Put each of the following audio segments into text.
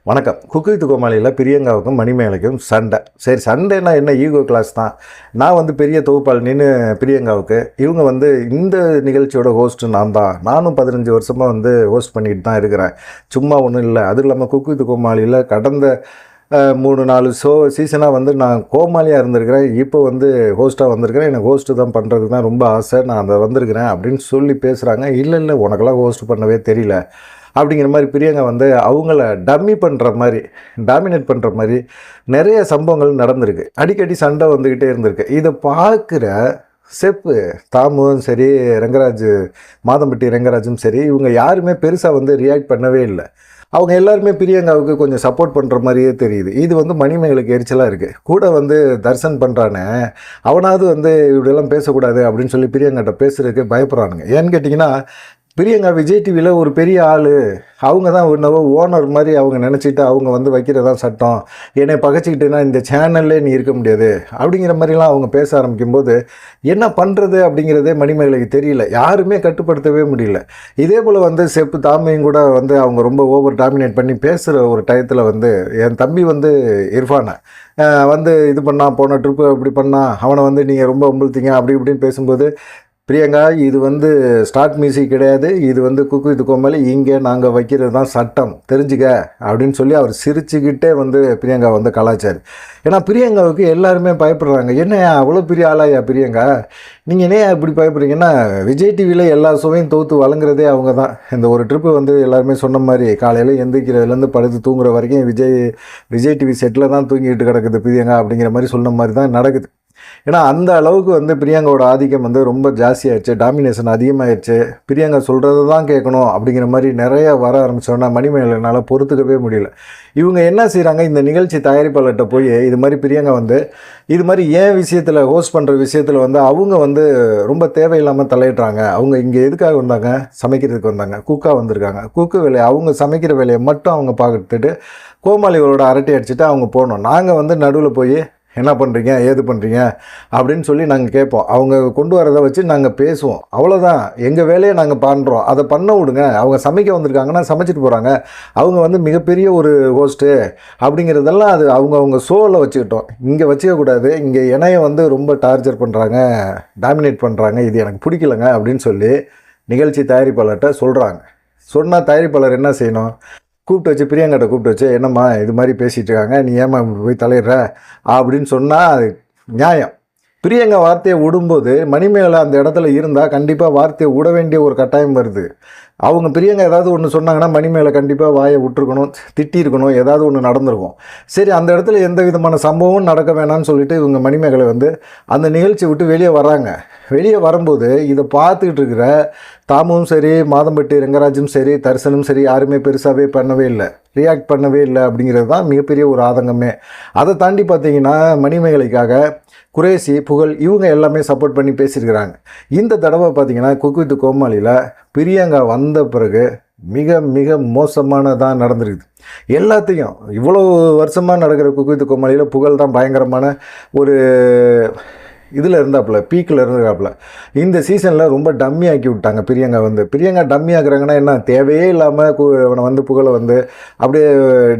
வணக்கம். Cook with கோமாளியில் பிரியங்காவுக்கும் மணிமேகலைக்கும் சண்டை. சரி, சண்டைனா என்ன, ஈகோ கிளாஸ் தான். நான் வந்து பெரிய தொகுப்பாளினின்னு பிரியங்காவுக்கு, இவங்க வந்து இந்த நிகழ்ச்சியோட ஹோஸ்ட்டு நான் தான். நானும் 15 வருஷமாக வந்து ஹோஸ்ட் பண்ணிக்கிட்டு தான் இருக்கிறேன். சும்மா ஒன்றும் இல்லை. அதுவும் இல்லாமல் குக்கு வித் கோமாளியில் கடந்த 3-4 சீசனாக வந்து நான் கோமாளியாக இருந்திருக்கிறேன். இப்போ வந்து ஹோஸ்ட்டாக வந்திருக்கிறேன். எனக்கு ஹோஸ்ட்டு தான் பண்ணுறதுக்கு தான் ரொம்ப ஆசை. நான் அதை வந்திருக்கிறேன் அப்படின்னு சொல்லி பேசுகிறாங்க. இல்லை உனக்கெல்லாம் ஹோஸ்ட் பண்ணவே தெரியல அப்படிங்கிற மாதிரி பிரியங்கா வந்து அவங்கள டம்மி பண்ணுற மாதிரி, டாமினேட் பண்ணுற மாதிரி நிறைய சம்பவங்கள் நடந்திருக்கு. அடிக்கடி சண்டை வந்துக்கிட்டே இருந்திருக்கு. இதை பார்க்குற செப்பு தாமும் சரி, மாதம்பட்டி ரெங்கராஜும் சரி, இவங்க யாருமே பெருசாக வந்து ரியாக்ட் பண்ணவே இல்லை. அவங்க எல்லாருமே பிரியங்காவுக்கு கொஞ்சம் சப்போர்ட் பண்ணுற மாதிரியே தெரியுது. இது வந்து மணிமேகலைக்கு எரிச்சலாக இருக்குது. கூட வந்து தர்ஷன் பண்ணுறானே, அவனாவது வந்து இப்படியெல்லாம் பேசக்கூடாது அப்படின்னு சொல்லி பிரியங்காட்ட பேசுகிறதுக்கு பயப்படுறானுங்க. ஏன்னு கேட்டிங்கன்னா, பிரியங்கா விஜய் டிவியில் ஒரு பெரிய ஆள், அவங்க தான் என்னவோ ஓனர் மாதிரி அவங்க நினச்சிட்டு அவங்க வந்து வைக்கிறதான் சட்டம், என்னை பகைச்சிக்கிட்டேன்னா இந்த சேனல்லே நீ இருக்க முடியாது அப்படிங்கிற மாதிரிலாம் அவங்க பேச ஆரம்பிக்கும்போது என்ன பண்ணுறது அப்படிங்கிறதே மணிமேகலைக்கு தெரியல. யாருமே கட்டுப்படுத்தவே முடியல. இதே போல் வந்து செப்பு தாமையும் கூட வந்து அவங்க ரொம்ப ஓவர் டாமினேட் பண்ணி பேசுகிற ஒரு டயத்தில் வந்து என் தம்பி வந்து இர்ஃபானை வந்து இது பண்ணால், போன ட்ரிப்பு அப்படி பண்ணால், அவனை வந்து நீங்கள் ரொம்ப உம்புழ்த்தீங்க அப்படி இப்படின்னு பேசும்போது, பிரியங்கா இது வந்து ஸ்டார்ட் மியூசிக் கிடையாது, இது வந்து குக்கு வித் கோமாளி, இங்கே நாங்கள் வைக்கிறது தான் சட்டம், தெரிஞ்சுக்க அப்படின்னு சொல்லி அவர் சிரிச்சுக்கிட்டே வந்து பிரியங்கா வந்து கலாச்சார். ஏன்னா பிரியங்காவுக்கு எல்லாருமே பயப்படுறாங்க. என்ன அவ்வளோ பெரிய ஆளாயா பிரியங்கா, நீங்கள் என்ன இப்படி பயப்படுறீங்கன்னா, விஜய் டிவியில் எல்லா ஷோவையும் தோற்று வழங்குறதே அவங்க தான். இந்த ஒரு ட்ரிப்பு வந்து எல்லாருமே சொன்ன மாதிரி காலையில் எந்திரிக்கிறதுலேருந்து படுத்து தூங்குற வரைக்கும் விஜய் டிவி செட்டில் தான் தூங்கிட்டு கிடக்குது பிரியங்கா அப்படிங்கிற மாதிரி சொன்ன மாதிரி தான் நடக்குது. ஏன்னா அந்த அளவுக்கு வந்து பிரியங்காவோட ஆதிக்கம் வந்து ரொம்ப ஜாஸ்தியாகிடுச்சு, டாமினேஷன் அதிகமாகிடுச்சு. பிரியங்கா சொல்கிறது தான் கேட்கணும் அப்படிங்கிற மாதிரி நிறைய வர ஆரம்பித்தோன்னா மணிமேகலைனால் பொறுத்துக்கவே முடியல. இவங்க என்ன செய்கிறாங்க, இந்த நிகழ்ச்சி தயாரிப்பாளர்கிட்ட போய் இது மாதிரி பிரியங்கா வந்து இது மாதிரி ஏன் விஷயத்தில், ஹோஸ்ட் பண்ணுற விஷயத்தில் வந்து அவங்க வந்து ரொம்ப தேவையில்லாமல் தலையிடுறாங்க. அவங்க இங்கே எதுக்காக வந்தாங்க, சமைக்கிறதுக்கு வந்தாங்க, குக்காக வந்திருக்காங்க. குக்கு வேலையை, அவங்க சமைக்கிற வேலையை மட்டும் அவங்க பார்த்துட்டு கோமாளிகளோட அரட்டை அடிச்சுட்டு அவங்க போகணும். நாங்கள் வந்து நடுவில் போய் என்ன பண்ணுறீங்க, ஏது பண்ணுறீங்க அப்படின்னு சொல்லி நாங்கள் கேட்போம். அவங்க கொண்டு வரதை வச்சு நாங்கள் பேசுவோம். அவ்வளோதான், எங்கள் வேலையை நாங்கள் பண்ணுறோம், அதை பண்ண விடுங்க. அவங்க சமைக்க வந்திருக்காங்கன்னா சமைச்சிட்டு போகிறாங்க. அவங்க வந்து மிகப்பெரிய ஒரு ஹோஸ்ட்டு அப்படிங்கிறதெல்லாம் அது அவங்க ஷோவில் வச்சுக்கிட்டோம். இங்கே வச்சுக்கக்கூடாது, இங்கே என்னையை வந்து ரொம்ப டார்ச்சர் பண்ணுறாங்க, டாமினேட் பண்ணுறாங்க, இது எனக்கு பிடிக்கலங்க அப்படின்னு சொல்லி நிகழ்ச்சி தயாரிப்பாளர்கிட்ட சொல்கிறாங்க. சொன்னால் தயாரிப்பாளர் என்ன செய்யணும், கூப்பிட்டு வச்சு, பிரியங்காட்ட கூப்பிட்டு வச்சு, என்னம்மா இது மாதிரி பேசிகிட்டு இருக்காங்க, நீ ஏமா போய் தலையிடுற அப்படின்னு சொன்னால் அது நியாயம். பிரியங்கா வார்த்தையை விடும்போது மணிமேகலை அந்த இடத்துல இருந்தால் கண்டிப்பாக வார்த்தையை விட வேண்டிய ஒரு கட்டாயம் வருது. அவங்க பிரியங்கா ஏதாவது ஒன்று சொன்னாங்கன்னா மணிமேகலை கண்டிப்பாக வாயை விட்டுருக்கணும், திட்டியிருக்கணும், ஏதாவது ஒன்று நடந்திருக்கும். சரி, அந்த இடத்துல எந்த விதமான சம்பவமும் நடக்க வேணாம்னு சொல்லிட்டு இவங்க மணிமேகலை வந்து அந்த நிகழ்ச்சி விட்டு வெளியே வராங்க. வெளியே வரும்போது இதை பார்த்துக்கிட்டு இருக்கிற தாமும் சரி, மாதம்பட்டி ரெங்கராஜும் சரி, தர்சனும் சரி, யாருமே பெருசாகவே பண்ணவே இல்லை, ரியாக்ட் பண்ணவே இல்லை. அப்படிங்கிறது தான் மிகப்பெரிய ஒரு ஆதங்கமே. அதை தாண்டி பார்த்தீங்கன்னா மணிமேகலைக்காக குரேஷி, புகழ், இவங்க எல்லாமே சப்போர்ட் பண்ணி பேசியிருக்கிறாங்க. இந்த தடவை பார்த்தீங்கன்னா குக்கு வித் கோமாளியில் பிரியங்கா வந்த பிறகு மிக மிக மோசமானதாக நடந்திருக்குது. எல்லாத்தையும் இவ்வளோ வருஷமாக நடக்கிற குக்கு வித் கோமாளியில் புகழ் தான் பயங்கரமான ஒரு இதில் இருந்தாப்புல, பீக்கில் இருந்துக்காப்புல. இந்த சீசனில் ரொம்ப டம்மி ஆக்கி விட்டாங்க பிரியங்கா வந்து. பிரியங்கா டம்மி ஆக்குறாங்கன்னா என்ன, தேவையே இல்லாமல் அவனை வந்து புகழை வந்து அப்படியே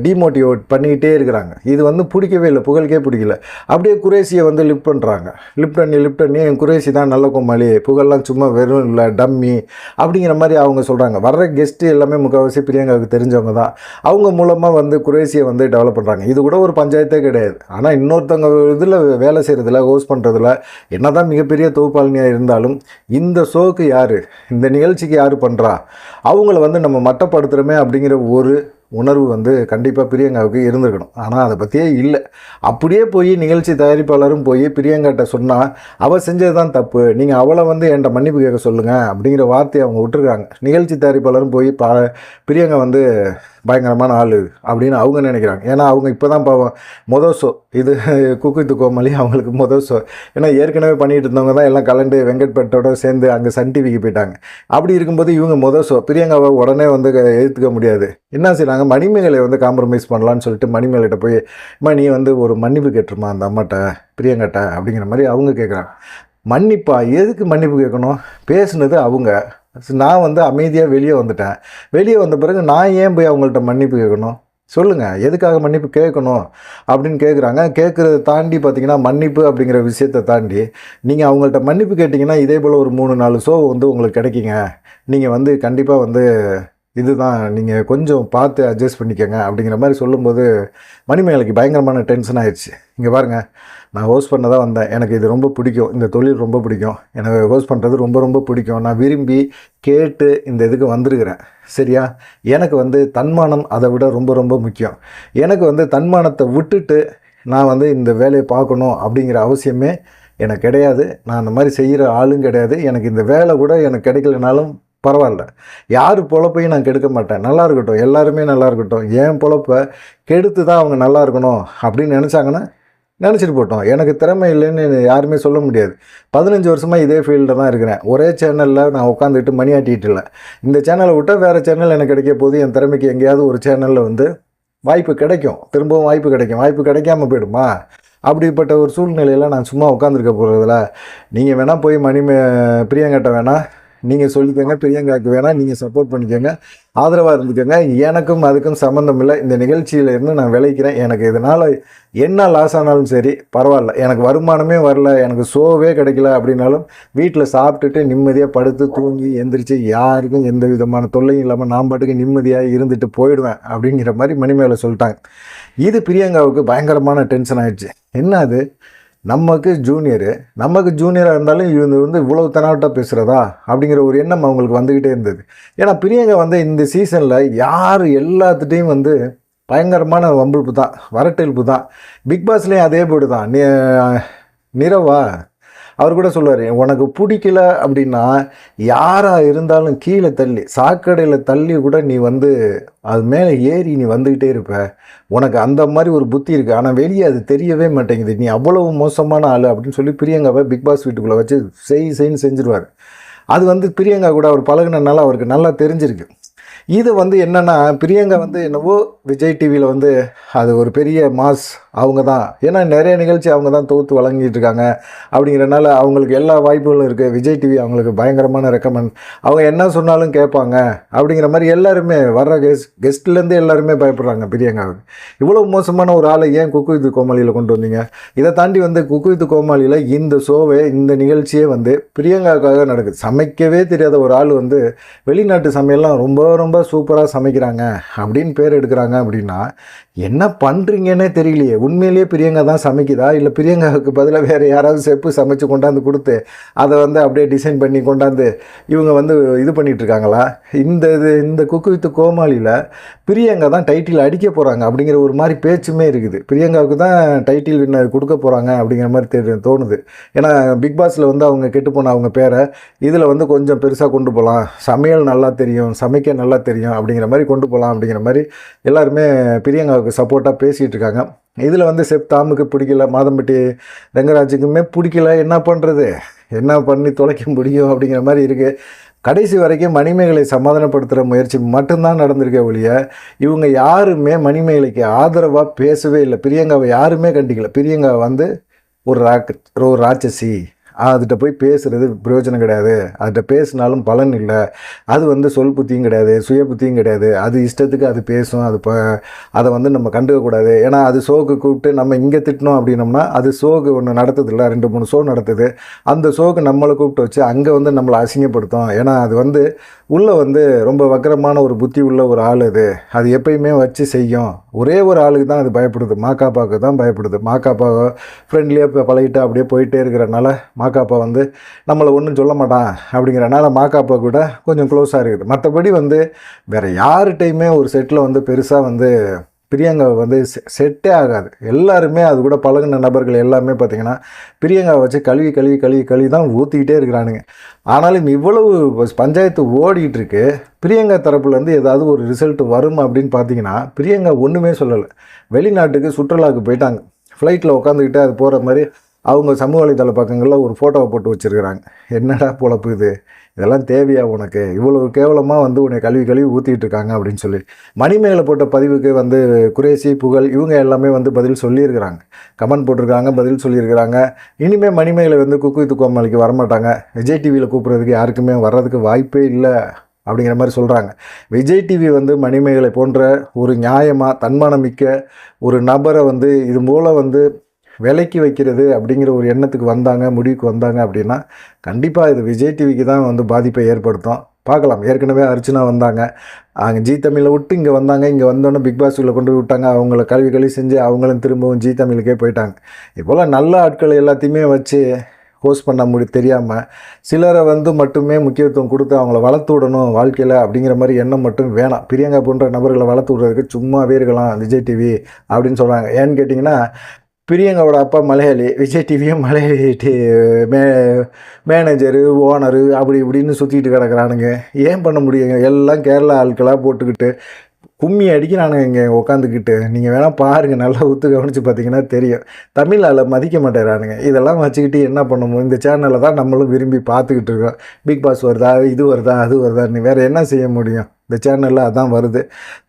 டிமோட்டிவேட் பண்ணிக்கிட்டே இருக்கிறாங்க. இது வந்து பிடிக்கவே இல்லை, புகழுக்கே பிடிக்கல. அப்படியே குரேஷியை வந்து லிஃப்ட் பண்ணுறாங்க. லிஃப்ட் பண்ணி குரேஷி தான் நல்ல கோமாளி, புகழ்லாம் சும்மா வெறும் இல்லை டம்மி அப்படிங்கிற மாதிரி அவங்க சொல்கிறாங்க. வர்ற கெஸ்ட்டு எல்லாமே முக்கால்வாசி பிரியங்காவுக்கு தெரிஞ்சவங்க தான். அவங்க மூலமாக வந்து குரேஷியை வந்து டெவலப் பண்ணுறாங்க. இது கூட ஒரு பஞ்சாயத்தே கிடையாது. ஆனால் இன்னொருத்தவங்க இதில் வேலை செய்கிறதுல, ஹோஸ்ட் பண்ணுறதுல என்னதான் மிகப்பெரிய தொகுப்பாளினியாக இருந்தாலும் இந்த ஷோக்கு யார், இந்த நிகழ்ச்சிக்கு யார் பண்ணுறா, அவங்கள வந்து நம்ம மட்டப்படுத்துகிறோமே அப்படிங்கிற ஒரு உணர்வு வந்து கண்டிப்பாக பிரியங்காவுக்கு இருந்திருக்கணும். ஆனால் அதை பற்றியே இல்லை. அப்படியே போய் நிகழ்ச்சி தயாரிப்பாளரும் போய் பிரியங்காட்ட சொன்னால் அவள் செஞ்சது தான் தப்பு, நீங்கள் அவளை வந்து என்கிட்ட மன்னிப்பு கேட்க சொல்லுங்கள் அப்படிங்கிற வார்த்தையை அவங்க விட்டுருக்காங்க. நிகழ்ச்சி தயாரிப்பாளரும் போய் பிரியங்கா வந்து பயங்கரமான ஆள் அப்படின்னு அவங்க நினைக்கிறாங்க. ஏன்னா அவங்க இப்போ தான் பாவம் மொதல் ஷோ இது குக்கு வித் கோமாளி, அவங்களுக்கு மொதல் ஷோ. ஏன்னா ஏற்கனவே பண்ணிகிட்டு இருந்தவங்க தான் எல்லாம் கலண்டு வெங்கட்பட்டோட சேர்ந்து அங்கே சன் டிவிக்கு போயிட்டாங்க. அப்படி இருக்கும்போது இவங்க மொதல் ஷோ, பிரியங்காவை உடனே வந்து எதிர்த்துக்க முடியாது. என்ன செய்யறாங்க, மணிமேகலை வந்து காம்ப்ரமைஸ் பண்ணலான்னு சொல்லிட்டு மணிமேகலைகிட்ட போய், அம்மா நீ வந்து ஒரு மன்னிப்பு கேட்டுருமா அந்த அம்மாட்ட, பிரியங்காட்ட அப்படிங்கிற மாதிரி அவங்க கேட்குறாங்க. மன்னிப்பா, எதுக்கு மன்னிப்பு கேட்கணும், பேசுனது அவங்க, நான் வந்து அமைதியாக வெளியே வந்துட்டேன். வெளியே வந்த பிறகு நான் ஏன் போய் அவங்கள்ட்ட மன்னிப்பு கேட்கணும்? சொல்லுங்கள், எதுக்காக மன்னிப்பு கேட்கணும் அப்படின்னு கேட்குறாங்க. கேட்குறத தாண்டி பார்த்தீங்கன்னா, மன்னிப்பு அப்படிங்கிற விஷயத்தை தாண்டி நீங்கள் அவங்கள்ட்ட மன்னிப்பு கேட்டிங்கன்னா, இதே போல் ஒரு 3, 4 ஷோ வந்து உங்களுக்கு கிடைக்குங்க. நீங்கள் வந்து கண்டிப்பாக வந்து இதுதான் நீங்கள் கொஞ்சம் பார்த்து அட்ஜஸ்ட் பண்ணிக்கங்க அப்படிங்கிற மாதிரி சொல்லும்போது மணிமேகலைக்கு பயங்கரமான டென்ஷன் ஆயிடுச்சு. இங்கே பாருங்கள், நான் ஹோஸ்ட் பண்ண தான் வந்தேன், எனக்கு இது ரொம்ப பிடிக்கும், இந்த தொழில் ரொம்ப பிடிக்கும், எனக்கு ஹோஸ்ட் பண்ணுறது ரொம்ப ரொம்ப பிடிக்கும், நான் விரும்பி கேட்டு இந்த இதுக்கு வந்திருக்கிறேன். சரியா? எனக்கு வந்து தன்மானம் அதை விட ரொம்ப ரொம்ப முக்கியம். எனக்கு வந்து தன்மானத்தை விட்டுட்டு நான் வந்து இந்த வேலையை பார்க்கணும் அப்படிங்கிற அவசியமே எனக்கு கிடையாது. நான் அந்த மாதிரி செய்கிற ஆளும் கிடையாது. எனக்கு இந்த வேலை கூட எனக்கு கிடைக்கலனாலும் பரவாயில்ல, யார் பொழப்பையும் நான் கெடுக்க மாட்டேன். நல்லா இருக்கட்டும், எல்லாருமே நல்லா இருக்கட்டும், என் பொழப்பை கெடுத்து தான் அவங்க நல்லா இருக்கணும் அப்படின்னு நினச்சாங்கன்னா நினச்சிட்டு போட்டோம். எனக்கு திறமை இல்லைன்னு யாருமே சொல்ல முடியாது. 15 வருஷமாக இதே ஃபீல்டில் தான் இருக்கிறேன். ஒரே சேனலில் நான் உட்காந்துக்கிட்டு மணியாட்டிகிட்டு இல்லை. இந்த சேனலை விட்டால் வேறு சேனல் எனக்கு கிடைக்க போது, என் திறமைக்கு எங்கேயாவது ஒரு சேனலில் வந்து வாய்ப்பு கிடைக்கும், திரும்பவும் வாய்ப்பு கிடைக்கும். வாய்ப்பு கிடைக்காம போயிடுமா? அப்படிப்பட்ட ஒரு சூழ்நிலையில் நான் சும்மா உட்காந்துருக்க போகிறதில்ல. நீங்கள் வேணால் போய் பிரியங்காட்ட வேணால் நீங்கள் சொல்லிக்கோங்க, பிரியங்காவுக்கு வேணால் நீங்கள் சப்போர்ட் பண்ணிக்கோங்க, ஆதரவாக இருந்துக்கோங்க. எனக்கும் அதுக்கும் சம்மந்தம் இல்லை. இந்த நிகழ்ச்சியில் இருந்து நான் விளைக்கிறேன். எனக்கு இதனால் என்ன லாஸ் ஆனாலும் சரி பரவாயில்ல. எனக்கு வருமானமே வரல, எனக்கு ஷோவே கிடைக்கல அப்படின்னாலும் வீட்டில் சாப்பிட்டுட்டு நிம்மதியாக படுத்து தூங்கி எந்திரிச்சு யாருக்கும் எந்த விதமான தொல்லையும் இல்லாமல் நான் பாட்டுக்கு நிம்மதியாக இருந்துட்டு போயிடுவேன் அப்படிங்கிற மாதிரி மணிமேகலை சொல்லிட்டாங்க. இது பிரியங்காவுக்கு பயங்கரமான டென்ஷன் ஆகிடுச்சு. என்ன அது, நமக்கு ஜூனியராக இருந்தாலும் இவங்க வந்து இவ்வளவு தெனாவட்டாக பேசுகிறதா அப்படிங்கிற ஒரு எண்ணம் அவங்களுக்கு வந்துக்கிட்டே இருந்தது. ஏன்னா பிரியங்கா வந்து இந்த சீசனில் யார் எல்லாத்துட்டையும் வந்து பயங்கரமான வம்பிழுப்பு தான், வரட்டெழுப்பு தான். பிக் பாஸ்லேயும் அதே போடு தான். நிரவா அவர் கூட சொல்லுவார், உனக்கு பிடிக்கல அப்படின்னா யாராக இருந்தாலும் கீழே தள்ளி சாக்கடையில் தள்ளி கூட நீ வந்து அது மேலே ஏறி நீ வந்துக்கிட்டே இருப்ப, உனக்கு அந்த மாதிரி ஒரு புத்தி இருக்குது, ஆனால் வெளியே அது தெரியவே மாட்டேங்குது, நீ அவ்வளவு மோசமான ஆள் அப்படின்னு சொல்லி பிரியங்காவை பிக் பாஸ் வீட்டுக்குள்ளே வச்சு செய்ன்னு செஞ்சுருவார். அது வந்து பிரியங்கா கூட அவர் பழகுனதுனால அவருக்கு நல்லா தெரிஞ்சிருக்கு. இது வந்து என்னென்னா, பிரியங்கா வந்து என்னவோ விஜய் டிவியில் வந்து அது ஒரு பெரிய மாஸ் அவங்க தான், ஏன்னா நிறைய நிகழ்ச்சி அவங்க தான் தொகுத்து வழங்கிட்டு இருக்காங்க அப்படிங்கிறனால அவங்களுக்கு எல்லா வாய்ப்புகளும் இருக்குது. விஜய் டிவி அவங்களுக்கு பயங்கரமான ரெக்கமெண்ட், அவங்க என்ன சொன்னாலும் கேட்பாங்க அப்படிங்கிற மாதிரி எல்லாருமே வர்ற கெஸ்ட்லேருந்து எல்லாருமே பயப்படுறாங்க பிரியங்காவுக்கு. இவ்வளோ மோசமான ஒரு ஆளை ஏன் குக்கு வித் கோமாளியில் கொண்டு வந்தீங்க? இதை தாண்டி வந்து குக்கு வித் கோமாளியில் இந்த ஷோவே, இந்த நிகழ்ச்சியே வந்து பிரியங்காவுக்காக நடக்குது. சமைக்கவே தெரியாத ஒரு ஆள் வந்து வெளிநாட்டு சமையல்லாம் ரொம்ப ரொம்ப சூப்பராக சமைக்கிறாங்க அப்படின்னு பேர் எடுக்கிறாங்க. அப்படின்னா என்ன பண்ணுறீங்கன்னே தெரியலையே. உண்மையிலேயே பிரியங்கா தான் சமைக்குதா, இல்லை பிரியங்காவுக்கு பதிலாக வேறு யாராவது செப்பு சமைச்சு கொண்டாந்து கொடுத்து அதை வந்து அப்படியே டிசைன் பண்ணி கொண்டாந்து இவங்க வந்து இது பண்ணிகிட்ருக்காங்களா? இந்த குக்கு வித் கோமாளியில் பிரியங்கா தான் டைட்டில் அடிக்க போகிறாங்க அப்படிங்கிற ஒரு மாதிரி பேச்சுமே இருக்குது. பிரியங்காவுக்கு தான் டைட்டில் வின்னர் கொடுக்க போகிறாங்க அப்படிங்கிற மாதிரி தோணுது. ஏன்னா பிக் பாஸில் வந்து அவங்க கெட்டு போன அவங்க பேரை இதில் வந்து கொஞ்சம் பெருசாக கொண்டு போகலாம், சமையல் நல்லா தெரியும், சமைக்க நல்லா தெரியும் அப்படிங்கிற மாதிரி கொண்டு போகலாம் அப்படிங்கிற மாதிரி எல்லாருமே பிரியங்காவுக்கு சப்போர்ட்டாக பேசிகிட்டு இருக்காங்க. இதில் வந்து தாமுக்கு பிடிக்கல, மாதம்பட்டி ரங்கராஜுக்குமே பிடிக்கல, என்ன பண்ணுறது, என்ன பண்ணி தொலைக்க முடியும் அப்படிங்கிற மாதிரி இருக்குது. கடைசி வரைக்கும் மணிமேகலை சமாதானப்படுத்துகிற முயற்சி மட்டும்தான் நடந்திருக்க ஒழிய இவங்க யாருமே மணிமேகலைக்கு ஆதரவாக பேசவே இல்லை. பிரியங்காவை யாருமே கண்டிக்கல. பிரியங்கா வந்து ஒரு ராட்சசி, அதுகிட்ட போய் பேசுகிறது பிரயோஜனம் கிடையாது, அதுகிட்ட பேசினாலும் பலன் இல்லை, அது வந்து சொல் புத்தியும் கிடையாது, சுய புத்தியும் கிடையாது, அது இஷ்டத்துக்கு அது பேசும், அதை வந்து நம்ம கண்டுக்கக்கூடாது. ஏன்னா அது ஷோக்கு கூப்பிட்டு நம்ம இங்கே திட்டினோம் அப்படின்னோம்னா அது ஷோக்கு ஒன்று நடத்துது இல்லை, 2-3 ஷோ நடத்துது, அந்த ஷோக்கு நம்மளை கூப்பிட்டு வச்சு அங்கே வந்து நம்மளை அசிங்கப்படுத்தும். ஏன்னா அது வந்து உள்ளே வந்து ரொம்ப வக்கரமான ஒரு புத்தி உள்ள ஒரு ஆள், அது எப்பயுமே வச்சு செய்யும். ஒரே ஒரு ஆளுக்கு தான் அது பயப்படுது, மாக்காப்பாவுக்கு தான் பயப்படுது. மாக்காப்பாவை ஃப்ரெண்ட்லியாக பழகிட்டு அப்படியே போயிட்டே இருக்கிறனால மாக்காப்பா வந்து நம்மளை ஒன்றும் சொல்ல மாட்டான் அப்படிங்கிறனால மாக்காப்பா கூட கொஞ்சம் க்ளோஸாக இருக்குது. மற்றபடி வந்து வேறு யார்கிட்டையுமே ஒரு செட்டில் வந்து பெருசாக வந்து பிரியங்காவை வந்து செட்டே ஆகாது. எல்லாருமே அது கூட பழகின நபர்கள் எல்லாமே பார்த்திங்கன்னா பிரியங்காவை வச்சு கழுவி தான் ஊற்றிக்கிட்டே இருக்கிறானுங்க. ஆனாலும் இவ்வளவு பஞ்சாயத்து ஓடிக்கிட்டு இருக்கு, பிரியங்கா தரப்புலேருந்து ஏதாவது ஒரு ரிசல்ட் வரும் அப்படின்னு பார்த்தீங்கன்னா பிரியங்கா ஒன்றுமே சொல்லலை. வெளிநாட்டுக்கு சுற்றுலாவுக்கு போயிட்டாங்க, ஃப்ளைட்டில் உட்காந்துக்கிட்டு அது போகிற மாதிரி அவங்க சமூக வலைதள பக்கங்களில் ஒரு ஃபோட்டோவை போட்டு வச்சுருக்கிறாங்க. என்னடா பொழப்பு இது, இதெல்லாம் தேவையா உனக்கு, இவ்வளோ கேவலமாக வந்து உன்னை கழுவி ஊற்றிட்டு இருக்காங்க அப்படின்னு சொல்லி மணிமேகலை போட்ட பதிவுக்கு வந்து குரேஷி, புகழ் இவங்க எல்லாமே வந்து பதில் சொல்லியிருக்கிறாங்க, கமெண்ட் போட்டிருக்காங்க, பதில் சொல்லியிருக்கிறாங்க. இனிமேல் மணிமேகலை வந்து குக்கு வித் கோமாளிக்கு வரமாட்டாங்க, விஜய் டிவியில் கூப்பிட்றதுக்கு யாருக்குமே வர்றதுக்கு வாய்ப்பே இல்லை அப்படிங்கிற மாதிரி சொல்கிறாங்க. விஜய் டிவி வந்து மணிமேகலை போன்ற ஒரு நியாயமாக தன்மானமிக்க ஒரு நபரை வந்து இது போல் வந்து விலைக்கு வைக்கிறது அப்படிங்கிற ஒரு எண்ணத்துக்கு வந்தாங்க, முடிவுக்கு வந்தாங்க அப்படின்னா கண்டிப்பாக இது விஜய் டிவிக்கு தான் வந்து பாதிப்பை ஏற்படுத்தும். பார்க்கலாம். ஏற்கனவே அர்ச்சனா வந்தாங்க, அங்கே ஜீ தமிழை விட்டு இங்கே வந்தாங்க. இங்கே வந்தோடனே பிக் பாஸ்குள்ளே கொண்டு போய் விட்டாங்க. அவங்கள கழுவி செஞ்சு அவங்களும் திரும்பவும் ஜீ தமிழுக்கே போயிட்டாங்க. இப்போலாம் நல்ல ஆட்கள் எல்லாத்தையுமே வச்சு ஹோஸ்ட் பண்ண தெரியாமல் சிலரை வந்து மட்டுமே முக்கியத்துவம் கொடுத்து அவங்கள வளர்த்து விடணும் வாழ்க்கையில் அப்படிங்கிற மாதிரி எண்ணம் மட்டும் வேணாம். பிரியங்கா போன்ற நபர்களை வளர்த்து விடுறதுக்கு சும்மாவே இருக்கலாம் விஜய் டிவி அப்படின்னு சொல்கிறாங்க. ஏன்னு கேட்டிங்கன்னா, பிரியங்காவோட அப்பா மலையாளி, விஜய் டிவியும் மலையாளி மேனேஜரு, ஓனரு அப்படி இப்படின்னு சுற்றிக்கிட்டு கிடக்குறானுங்க. ஏன் பண்ண முடியுங்க? எல்லாம் கேரளா ஆட்களாக போட்டுக்கிட்டு கும்மி அடிக்கிறானுங்க இங்கே உட்காந்துக்கிட்டு. நீங்கள் வேணால் பாருங்கள், நல்லா ஒத்து கவனித்து பார்த்தீங்கன்னா தெரியும். தமிழ் ஆளை மதிக்க மாட்டேறானுங்க. இதெல்லாம் வச்சுக்கிட்டு என்ன பண்ணணும்? இந்த சேனலில் தான் நம்மளும் விரும்பி பார்த்துக்கிட்டு இருக்கோம். பிக் பாஸ் வருதா, இது வருதா, அது வருதா, நீ வேறு என்ன செய்ய முடியும்? இந்த சேனலில் அதான் வருது.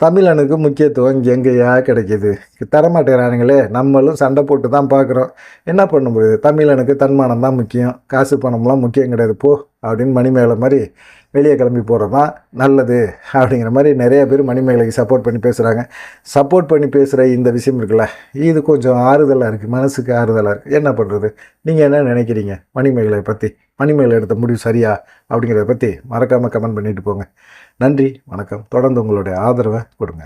தமிழனுக்கு முக்கியத்துவம் இங்கே எங்கேயா கிடைக்கிது? தரமாட்டேறானுங்களே. நம்மளும் சண்டை போட்டு தான் பார்க்குறோம். என்ன பண்ண முடியுது? தமிழனுக்கு தன்மானம் தான் முக்கியம், காசு பணம்லாம் முக்கியம் கிடையாது போ அப்படின்னு மணிமேகலை மாதிரி வெளியே கிளம்பி போகிறது தான் நல்லது அப்படிங்கிற மாதிரி நிறைய பேர் மணிமேகலைக்கு சப்போர்ட் பண்ணி பேசுகிறாங்க. சப்போர்ட் பண்ணி பேசுகிற இந்த விஷயம் இருக்குல்ல, இது கொஞ்சம் ஆறுதலாக இருக்குது, மனசுக்கு ஆறுதலாக இருக்குது. என்ன பண்ணுறது? நீங்கள் என்ன நினைக்கிறீங்க மணிமேகலை பற்றி? மணிமேகலை எடுத்த முடிவு சரியா அப்படிங்கிறத பற்றி மறக்காமல் கமெண்ட் பண்ணிட்டு போங்க. நன்றி, வணக்கம். தொடர்ந்து உங்களுடைய ஆதரவை கொடுங்க.